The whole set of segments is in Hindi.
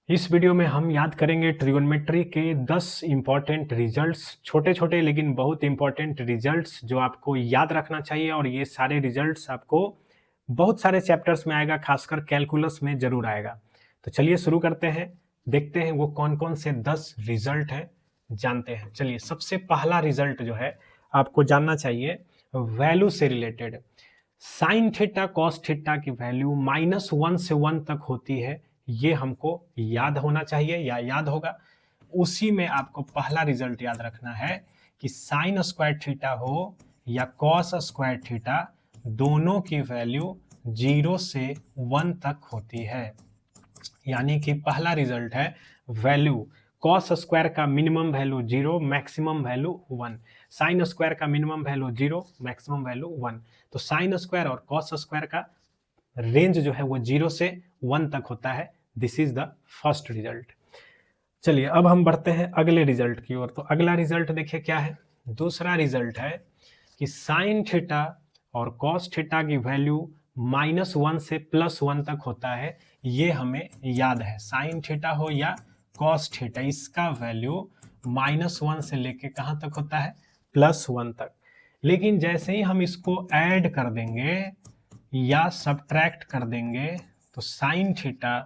इस वीडियो में हम याद करेंगे ट्रिगोनोमेट्री के 10 इम्पॉर्टेंट रिजल्ट्स, छोटे छोटे लेकिन बहुत इम्पॉर्टेंट रिजल्ट्स जो आपको याद रखना चाहिए। और ये सारे रिजल्ट्स आपको बहुत सारे चैप्टर्स में आएगा, खासकर कैलकुलस में जरूर आएगा। तो चलिए शुरू करते हैं, देखते हैं वो कौन कौन से 10 रिजल्ट हैं, जानते हैं। चलिए, सबसे पहला रिजल्ट जो है आपको जानना चाहिए वैल्यू से related. Sine theta cos theta की वैल्यू -1 से 1 तक होती है, ये हमको याद होना चाहिए या याद होगा। उसी में आपको पहला रिजल्ट याद रखना है कि साइन स्क्वायर थीटा हो या कॉस स्क्वायर थीटा, दोनों की वैल्यू 0 से 1 तक होती है। यानी कि पहला रिजल्ट है वैल्यू कॉस स्क्वायर का minimum value 0, maximum value 1। Sine square का मिनिमम वैल्यू 0, मैक्सिमम वैल्यू 1। तो साइन स्क्वायर और कॉस स्क्वायर का रेंज जो है वो 0 से 1 तक होता है। This is the first result. चलिए, अब हम बढ़ते हैं अगले रिजल्ट की ओर। तो अगला रिजल्ट देखिए क्या है। दूसरा रिजल्ट है कि साइन थीटा और कॉस थीटा की वैल्यू -1 से +1 तक होता है, ये हमें याद है। साइन थीटा हो या कॉस थीटा, इसका वैल्यू -1 से लेके कहाँ तक होता है, +1 तक। लेकिन जैसे ही हम इसको ऐड कर देंगे या सब्ट्रैक्ट कर देंगे, तो साइन थीटा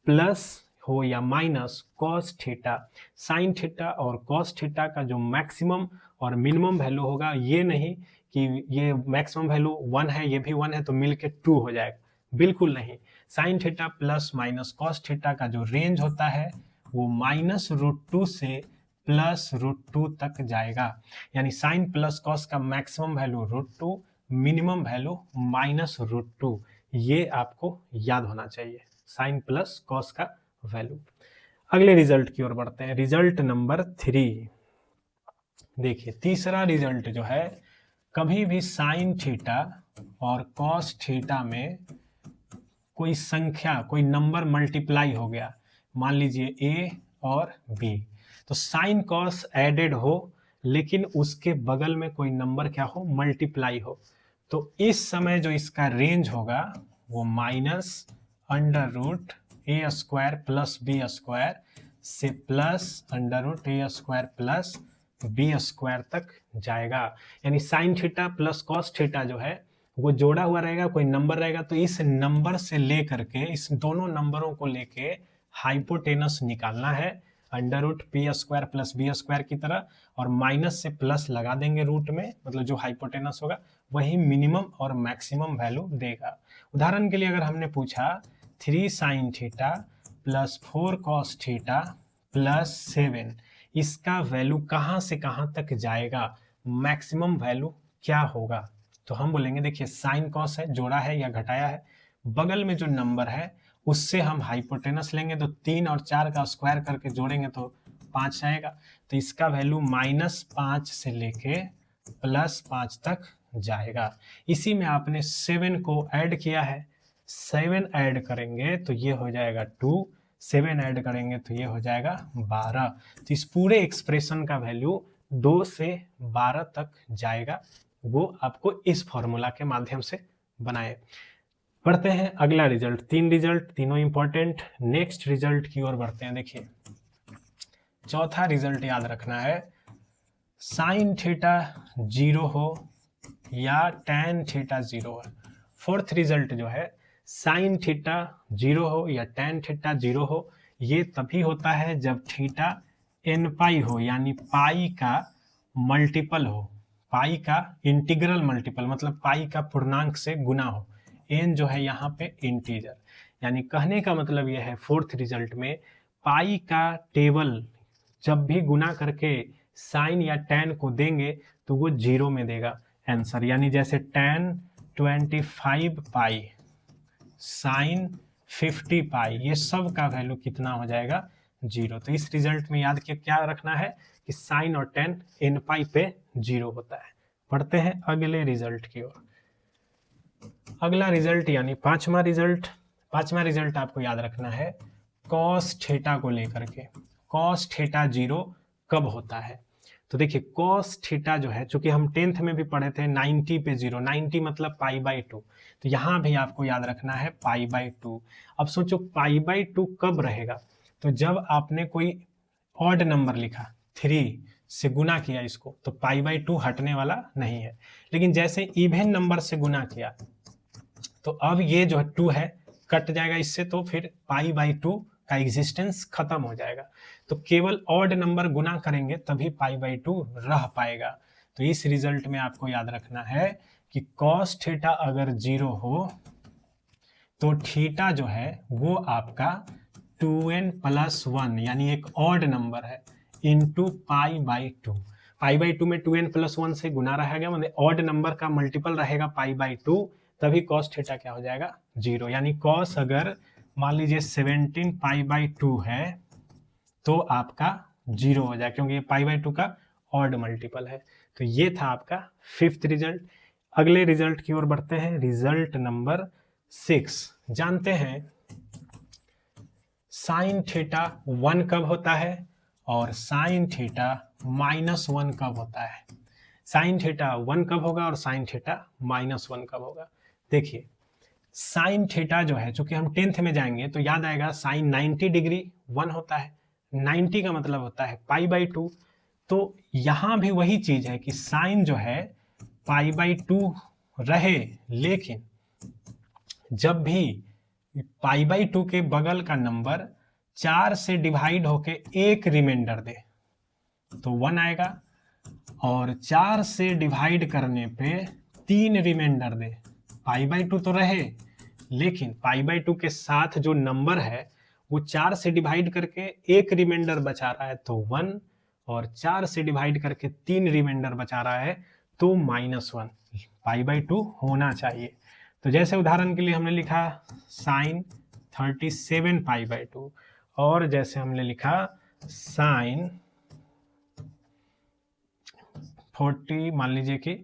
प्लस हो या minus cos theta, sine theta और कॉस थीटा का जो मैक्सिमम और मिनिमम वैल्यू होगा, ये नहीं कि ये मैक्सिमम वैल्यू 1 है ये भी 1 है तो मिलके 2 हो जाएगा, बिल्कुल नहीं। Sine theta plus minus cos theta का जो रेंज होता है वो -√2 से +√2 तक जाएगा। यानी साइन प्लस कॉस का मैक्सिमम वैल्यू √2, मिनिमम वैल्यू -√2। ये आपको याद होना चाहिए, साइन प्लस कॉस का वैल्यू। अगले रिजल्ट की ओर बढ़ते हैं, रिजल्ट नंबर 3। देखिए, तीसरा रिजल्ट जो है, कभी भी साइन थीटा और कॉस थीटा में कोई संख्या, कोई नंबर मल्टीप्लाई हो गया, मान लीजिए a और b, तो साइन कॉस एडेड हो लेकिन उसके बगल में कोई नंबर क्या हो, मल्टीप्लाई हो, तो इस समय जो इसका रेंज होगा वो -√a² प्लस b² से +√a² प्लस b² तक जाएगा। यानी sine theta plus cos theta जो है वो जोड़ा हुआ रहेगा, कोई नंबर रहेगा, तो इस नंबर से लेकर के, इस दोनों नंबरों को लेके हाइपोटेनस निकालना है √p² प्लस b² की तरह, और माइनस से प्लस लगा देंगे रूट में, मतलब जो हाइपोटेनस होगा वही मिनिमम और मैक्सिमम वैल्यू देगा। उदाहरण के लिए अगर हमने पूछा 3 sine theta plus 4 cos theta plus 7, इसका वैल्यू कहाँ से कहाँ तक जाएगा, मैक्सिमम वैल्यू क्या होगा, तो हम बोलेंगे देखिए साइन कॉस है, जोड़ा है या घटाया है, बगल में जो नंबर है उससे हम हाइपोटेनस लेंगे, तो 3 और 4 का स्क्वायर करके जोड़ेंगे तो 5 आएगा, तो इसका वैल्यू -5 से लेके +5 तक जाएगा। इसी में आपने 7 को ऐड किया है, 7 ऐड करेंगे तो ये हो जाएगा 2, 7 ऐड करेंगे तो ये हो जाएगा 12। तो इस पूरे एक्सप्रेशन का वैल्यू 2 से 12 तक जाएगा। वो आपको इस फॉर्मूला के माध्यम से बनाए। बढ़ते हैं अगला रिजल्ट। 3 रिजल्ट, तीनों इंपॉर्टेंट। नेक्स्ट रिजल्ट की ओर बढ़ते हैं। देखिए, चौथा रिजल्ट याद रखना है, साइन थीटा 0 हो या tan थीटा 0 हो। फोर्थ रिजल्ट जो है, साइन थीटा 0 हो या tan थीटा 0 हो, ये तभी होता है जब थीटा n हो, यानी पाई का मल्टीपल हो, पाई का इंटीग्रल मल्टीपल, मतलब पाई का पूर्णांक से गुना हो। n जो है यहाँ पे इंटीजर, यानी कहने का मतलब यह है फोर्थ रिजल्ट में पाई का टेबल जब भी गुना करके साइन या tan को देंगे तो वो 0 में देगा आंसर। यानी जैसे tan 25 पाई, साइन 50 पाई, ये सब का वैल्यू कितना हो जाएगा, 0। तो इस रिजल्ट में याद क्या रखना है कि साइन और tan n पे 0 होता है। पढ़ते हैं अगले रिजल्ट की ओर। अगला रिजल्ट यानी पांचवा रिजल्ट आपको याद रखना है कॉस थीटा को लेकर के। कॉस थीटा 0 कब होता है, तो देखिए कॉस थीटा जो है, चूंकि हम 10th में भी पढ़े थे 90 पे 0, 90 मतलब π/2, तो यहाँ भी आपको याद रखना है π/2। अब सोचो π/2 कब रहेगा, तो जब आपने कोई ऑड नंबर लिखा, 3 से गुना किया इसको, तो π/2 हटने वाला नहीं है। लेकिन जैसे इवन नंबर से गुना किया तो अब ये जो 2 है कट जाएगा इससे, तो फिर π/2 का एग्जिस्टेंस खत्म हो जाएगा। तो केवल ऑड नंबर गुना करेंगे तभी π/2 रह पाएगा। तो इस रिजल्ट में आपको याद रखना है कि cos थीटा अगर 0 हो तो थीटा जो है वो आपका 2n+1 यानी एक ऑड नंबर है इंटू π/2। π/2 में 2n+1 से गुना रहेगा, मतलब ऑड नंबर का मल्टीपल रहेगा π/2, तभी cos थीटा क्या हो जाएगा 0। यानी cos अगर मान लीजिए 17 π/2 है तो आपका 0 हो जाएगा, क्योंकि ये π/2 का ऑड मल्टीपल है। तो ये था आपका 5th रिजल्ट। अगले रिजल्ट की ओर बढ़ते हैं, रिजल्ट नंबर 6। जानते हैं साइन थीटा 1 कब होता है और साइन थीटा -1 कब होता है। साइन थीटा 1 कब होगा और साइन थीटा -1 कब होगा। देखिए साइन थीटा जो है, चूंकि हम 10th में जाएंगे तो याद आएगा साइन 90 डिग्री 1 होता है, 90 का मतलब होता है π/2। तो यहां भी वही चीज है कि साइन जो है π/2 रहे, लेकिन जब भी π/2 के बगल का नंबर 4 से डिवाइड होके एक रिमाइंडर दे तो 1 आएगा, और 4 से डिवाइड करने पे 3 रिमाइंडर दे, π/2 तो रहे लेकिन π/2 के साथ जो नंबर है वो 4 से डिवाइड करके एक रिमाइंडर बचा रहा है तो 1, और 4 से डिवाइड करके 3 रिमाइंडर बचा रहा है तो -1। π/2 होना चाहिए। तो जैसे उदाहरण के लिए हमने लिखा साइन 37 π/2, और जैसे हमने लिखा साइन 40 मान लीजिए कि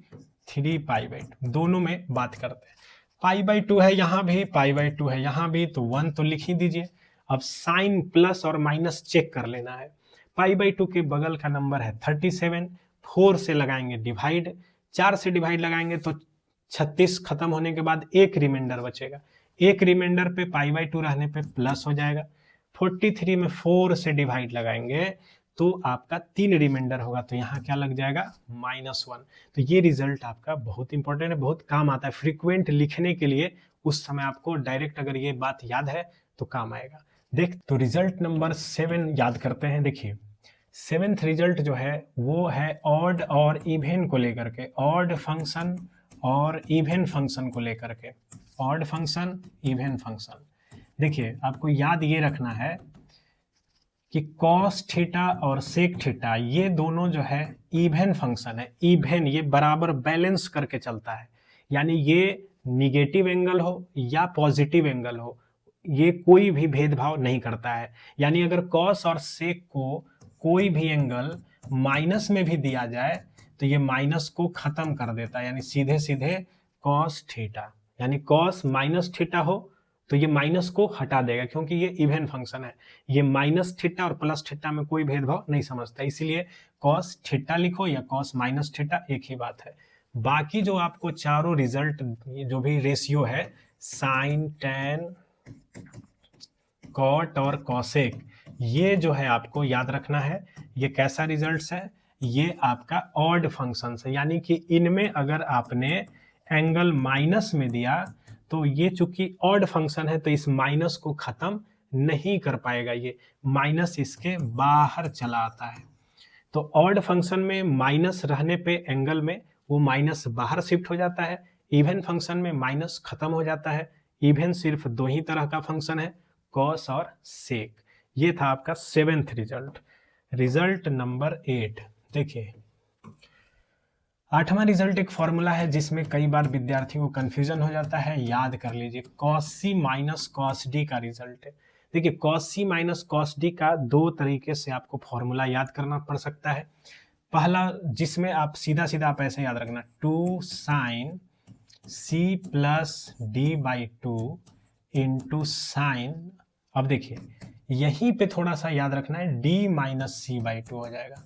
3 π/2, दोनों में बात करते हैं। π/2 है यहाँ भी, π/2 है यहाँ भी, तो 1 तो लिख ही दीजिए। अब साइन प्लस और माइनस चेक कर लेना है। π/2 के बगल का नंबर है 37, 4 से लगाएंगे डिवाइड, 4 से डिवाइड लगाएंगे तो 36 खत्म होने के बाद एक रिमाइंडर बचेगा, एक रिमाइंडर पे π/2 रहने पे प्लस हो जाएगा। 43 में 4 से डिवाइड लगाएंगे तो आपका 3 रिमाइंडर होगा, तो यहाँ क्या लग जाएगा -1। तो ये रिजल्ट आपका बहुत इंपॉर्टेंट है, बहुत काम आता है फ्रीक्वेंट लिखने के लिए। उस समय आपको डायरेक्ट अगर ये बात याद है तो काम आएगा। देख तो रिजल्ट नंबर 7 याद करते हैं। देखिए 7th रिजल्ट जो है वो है ऑड और इवन को लेकर के, ऑड फंक्शन और इवन फंक्शन को लेकर के, ऑड फंक्शन इवन फंक्शन। देखिए आपको याद ये रखना है कि cos थीटा और सेक थीटा ये दोनों जो है इवन फंक्शन है। इवन ये बराबर बैलेंस करके चलता है, यानी ये निगेटिव एंगल हो या पॉजिटिव एंगल हो, ये कोई भी भेदभाव नहीं करता है। यानी अगर cos और सेक को कोई भी एंगल माइनस में भी दिया जाए तो ये माइनस को खत्म कर देता है, यानी सीधे सीधे cos थीटा, यानी cos माइनस थीटा हो तो ये माइनस को हटा देगा, क्योंकि ये इवन फंक्शन है। ये माइनस थीटा और प्लस थीटा में कोई भेदभाव नहीं समझता, इसीलिए cos थीटा लिखो या cos माइनस थीटा एक ही बात है। बाकी जो आपको चारों रिजल्ट जो भी रेशियो है साइन, टैन, कॉट और कॉसेक, ये जो है आपको याद रखना है। ये कैसा रिजल्ट्स है, ये आपका ऑड फंक्शन है, यानी कि इनमें अगर आपने एंगल माइनस में दिया तो ये चूंकि ऑड फंक्शन है तो इस माइनस को खत्म नहीं कर पाएगा, ये माइनस इसके बाहर चला आता है। तो ऑड फंक्शन में माइनस रहने पे एंगल में वो माइनस बाहर शिफ्ट हो जाता है, इवन फंक्शन में माइनस खत्म हो जाता है। इवन सिर्फ दो ही तरह का फंक्शन है, कॉस और सेक। ये था आपका 7th रिजल्ट। रिजल्ट नंबर 8 देखिए, 8वां रिजल्ट एक फॉर्मूला है जिसमें कई बार विद्यार्थियों को कंफ्यूजन हो जाता है। याद कर लीजिए, cos C minus cos D का रिजल्ट है। देखिए cos C minus cos D का दो तरीके से आपको फॉर्मूला याद करना पड़ सकता है। पहला जिसमें आप सीधा सीधा आप ऐसे याद रखना, 2 sine C plus D by 2 into sine, अब देखिए यहीं पे थोड़ा सा याद रखना है, डी माइनस सी बाई 2 हो जाएगा।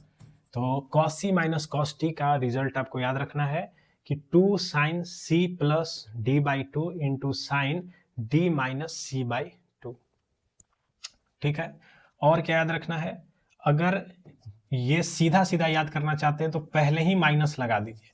तो cos c minus cos t का रिजल्ट आपको याद रखना है कि 2 sine c plus D by 2 into sine D minus C by 2, ठीक है। और क्या याद रखना है, अगर ये सीधा सीधा याद करना चाहते हैं तो पहले ही माइनस लगा दीजिए,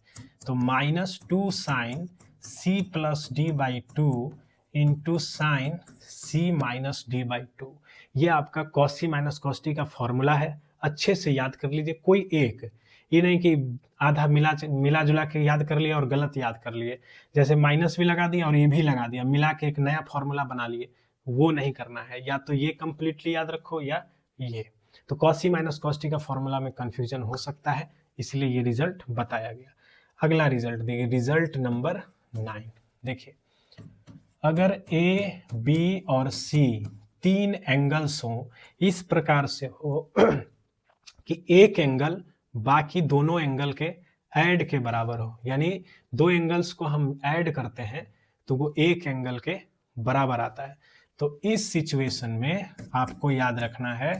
तो -2 sine C plus D by two into sine C minus D by two, ये आपका cos C minus cos T का फॉर्मूला है, अच्छे से याद कर लीजिए, कोई एक, ये नहीं कि आधा मिला जुला के याद कर लिया और गलत याद कर लिए, जैसे माइनस भी लगा दिया और ये भी लगा दिया, मिला के एक नया फॉर्मूला बना लिए, वो नहीं करना है, या तो ये कंप्लीटली याद रखो या ये। तो cos c minus cos t का फॉर्मूला में कंफ्यूजन हो सकता है, इसलिए ये रिजल्ट बताया गया। अगला रिजल्ट देखिए, रिजल्ट नंबर 9 देखिए, अगर ए बी और सी तीन एंगल्स हो, इस प्रकार से हो कि एक एंगल बाकी दोनों एंगल के ऐड के बराबर हो, यानी दो एंगल्स को हम ऐड करते हैं तो वो एक एंगल के बराबर आता है, तो इस सिचुएशन में आपको याद रखना है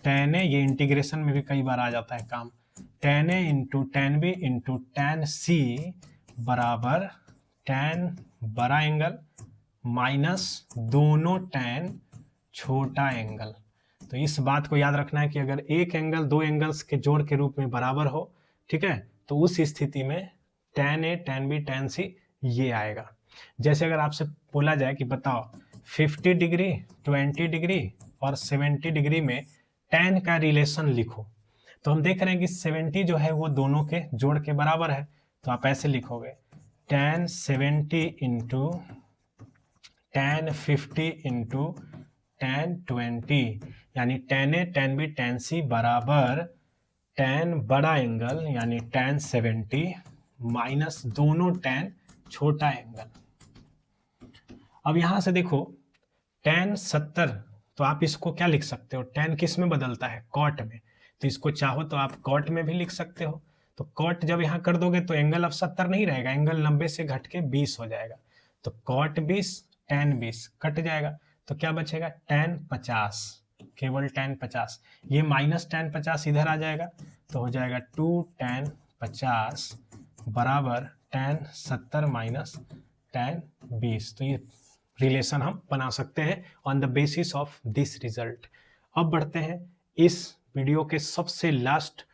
tan ए, ये इंटीग्रेशन में भी कई बार आ जाता है काम, tan A into tan B into tan C बराबर tan बड़ा एंगल माइनस दोनों tan छोटा एंगल। तो इस बात को याद रखना है कि अगर एक एंगल दो एंगल्स के जोड़ के रूप में बराबर हो, ठीक है, तो उस स्थिति में tan ए tan बी tan सी ये आएगा। जैसे अगर आपसे बोला जाए कि बताओ 50 डिग्री 20 डिग्री और 70 डिग्री में tan का रिलेशन लिखो, तो हम देख रहे हैं कि 70 जो है वो दोनों के जोड़ के बराबर है, तो आप ऐसे लिखोगे tan 70 into tan 50 into tan 20, यानी tan ए tan बी tan सी बराबर tan बड़ा एंगल यानी tan 70 माइनस दोनों tan छोटा एंगल। अब यहां से देखो tan 70, तो आप इसको क्या लिख सकते हो, tan किस में बदलता है, cot में, तो इसको चाहो तो आप cot में भी लिख सकते हो। तो cot जब यहाँ कर दोगे तो एंगल अब 70 नहीं रहेगा, एंगल 90 से घट के 20 हो जाएगा, तो cot 20 tan 20 कट जाएगा, तो क्या बचेगा tan 50, केवल tan 50, ये माइनस tan 50 इधर आ जाएगा, तो हो जाएगा 2 tan 50 बराबर tan 70 माइनस tan 20। तो ये रिलेशन हम बना सकते हैं on the basis of this result. अब बढ़ते हैं इस वीडियो के सबसे लास्ट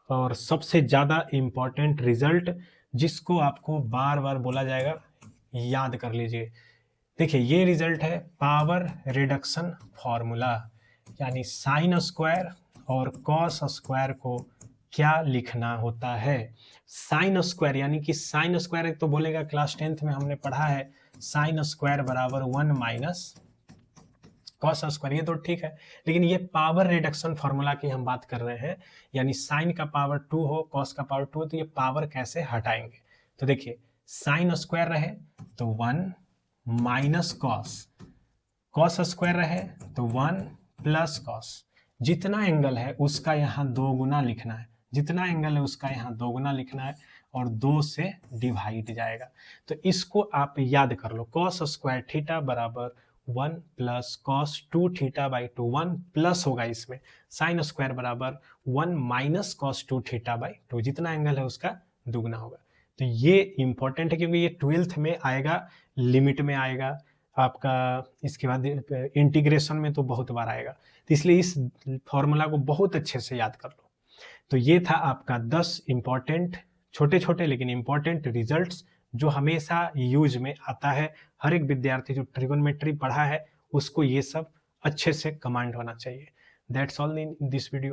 और सबसे ज़्यादा इम्पॉर्टेंट रिजल्ट, जिसको आपको बार बार बोला जाएगा, याद कर लीजिए। देखिए ये रिजल्ट है पावर रिडक्शन फॉर्मूला, यानी साइन स्क्वायर और कॉस स्क्वायर को क्या लिखना होता है। साइन स्क्वायर यानी कि साइन स्क्वायर तो बोलेगा क्लास 10th में हमने पढ़ा है, साइन स्क्वायर बराबर 1 माइनस कॉस स्क्वायर, ये तो ठीक है, लेकिन ये पावर रिडक्शन फॉर्मूला की हम बात कर रहे हैं, यानी साइन का पावर 2 हो कॉस का पावर 2 हो, तो ये पावर कैसे हटाएंगे। तो देखिए साइन स्क्वायर रहे तो 1 माइनस कॉस, कॉस स्क्वायर रहे तो 1 प्लस कॉस, जितना एंगल है उसका यहाँ 2 गुना लिखना है, जितना एंगल है उसका यहाँ 2 गुना लिखना है और 2 से डिवाइड जाएगा। तो इसको आप याद कर लो, कॉस स्क्वायर थीटा बराबर 1 plus cos 2 theta by 2, 1 plus होगा इसमें, साइन स्क्वायर बराबर 1 माइनस कॉस 2 थीटा बाई 2, जितना एंगल है उसका दुगना होगा। तो ये इंपॉर्टेंट है क्योंकि ये 12th में आएगा, लिमिट में आएगा आपका, इसके बाद इंटीग्रेशन में तो बहुत बार आएगा, तो इसलिए इस फॉर्मूला को बहुत अच्छे से याद कर लो। तो ये था आपका 10 इंपॉर्टेंट छोटे छोटे लेकिन इंपॉर्टेंट रिजल्ट्स जो हमेशा यूज में आता है। हर एक विद्यार्थी जो ट्रिगोनोमेट्री पढ़ा है उसको ये सब अच्छे से कमांड होना चाहिए। That's all in this video.